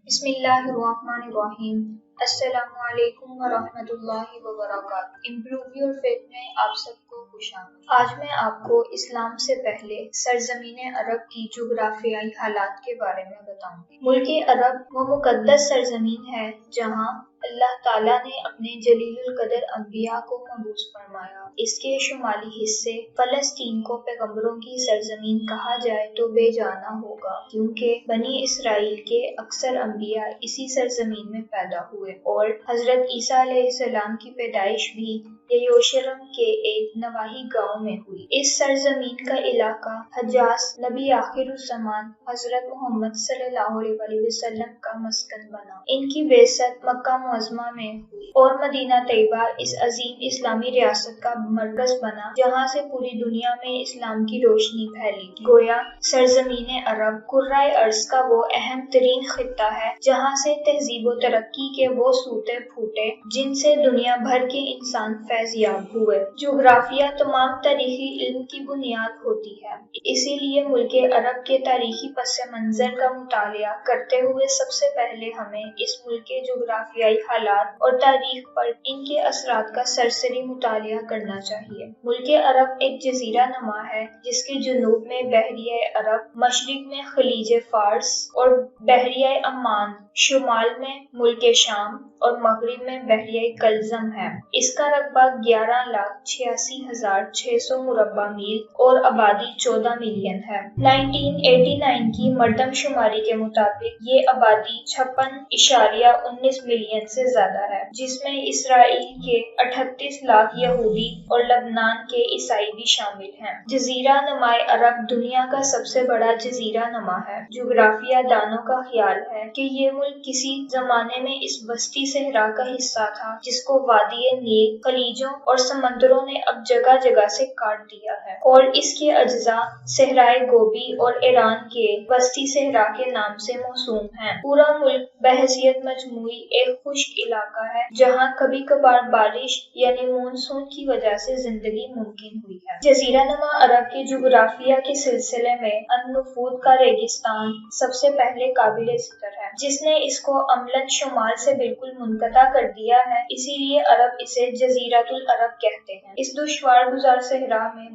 بسم اللہ الرحمن الرحیم۔ السلام علیکم ورحمۃ اللہ وبرکاتہ۔ امپروو یور فیتھ میں آپ سب کو خوش آمدید۔ آج میں آپ کو اسلام سے پہلے سرزمین عرب کی جغرافیائی حالات کے بارے میں بتاؤں گی۔ ملک عرب وہ مقدس سرزمین ہے جہاں اللہ تعالیٰ نے اپنے جلیل القدر انبیاء کو مبعوث فرمایا۔ اس کے شمالی حصے فلسطین کو پیغمبروں کی سرزمین کہا جائے تو بے جانا ہوگا، کیونکہ بنی اسرائیل کے اکثر انبیاء اسی سرزمین میں پیدا ہوئے اور حضرت عیسیٰ علیہ السلام کی پیدائش بھی یروشلم کے ایک نواحی گاؤں میں ہوئی۔ اس سرزمین کا علاقہ حجاز نبی آخر الزمان حضرت محمد صلی اللہ علیہ وسلم کا مسکن بنا۔ ان کی بعثت مکہ معظمہ میں ہوئی اور مدینہ طیبہ اس عظیم اسلامی ریاست کا مرکز بنا جہاں سے پوری دنیا میں اسلام کی روشنی پھیلی۔ گویا سرزمین عرب کرۂ ارض کا وہ اہم ترین خطہ ہے جہاں سے تہذیب و ترقی کے وہ سوتے پھوٹے جن سے دنیا بھر کے انسان فیض یاب ہوئے۔ جغرافیہ تمام تاریخی علم کی بنیاد ہوتی ہے، اسی لیے ملک عرب کے تاریخی پس منظر کا مطالعہ کرتے ہوئے سب سے پہلے ہمیں اس ملک کے جغرافیائی حالات اور تاریخ پر ان کے اثرات کا سرسری مطالعہ کرنا چاہیے۔ ملک عرب ایک جزیرہ نما ہے جس کے جنوب میں بحیرہ عرب، مشرق میں خلیج فارس اور بحیرہ عمان، شمال میں ملک شام اور مغرب میں بحیرہ کلزم ہے۔ اس کا رقبہ 11,86,600 مربع میل اور آبادی 14 ملین ہے۔ 1989 کی مردم شماری کے مطابق یہ آبادی 56.19 ملین سے زیادہ ہے، جس میں اسرائیل کے 38 لاکھ یہودی اور لبنان کے عیسائی بھی شامل ہیں۔ جزیرہ نمائے عرب دنیا کا سب سے بڑا جزیرہ نما ہے۔ جغرافیہ دانوں کا خیال ہے کہ یہ ملک کسی زمانے میں اس وسطی صحرا کا حصہ تھا جس کو وادی نیل، خلیجوں اور سمندروں نے اب جگہ جگہ سے کاٹ دیا ہے، اور اس کے اجزاء صحرائے گوبی اور ایران کے وسطی صحرا کے نام سے موسوم ہیں۔ پورا ملک بحیثیت مجموعی ایک خشک علاقہ ہے جہاں کبھی کبھار بارش یعنی مونسون کی وجہ سے زندگی ممکن ہوئی ہے۔ جزیرہ نما عرب کے جغرافیہ کے سلسلے میں النفود کا ریگستان سب سے پہلے قابل ذکر ہے، جس نے اس کو عملاً شمال سے بالکل منقطع کر دیا ہے، اسی لیے عرب اسے جزیرۃ العرب کہتے ہیں۔ اس دشوار گزار صحرا میں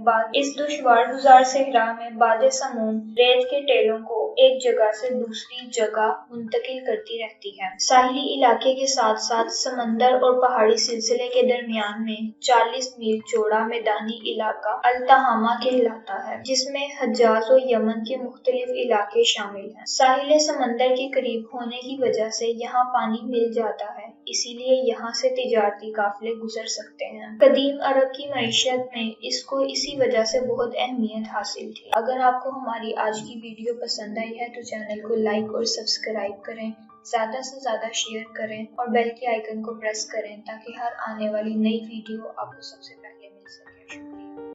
باد سموم ریت کے ٹیلوں کو ایک جگہ سے دوسری جگہ منتقل کرتی رہتی ہے۔ ساحلی علاقے کے ساتھ ساتھ سمندر اور پہاڑی سلسلے کے درمیان میں 40 میل چوڑا میدانی علاقہ التہامہ کہلاتا ہے، جس میں حجاز و یمن کے مختلف علاقے شامل ہیں۔ ساحل سمندر کے قریب ہونے کی وجہ سے یہاں پانی مل جاتا ہے، اسی لیے یہاں سے تجارتی قافلے گزر سکتے ہیں۔ قدیم عرب کی معیشت میں اس کو اسی وجہ سے بہت اہمیت حاصل تھی۔ اگر آپ کو ہماری آج کی ویڈیو پسند آئی ہے تو چینل کو لائک اور سبسکرائب کریں، زیادہ سے زیادہ شیئر کریں اور بیل کے آئیکن کو پریس کریں تاکہ ہر آنے والی نئی ویڈیو آپ کو سب سے پہلے مل سکے۔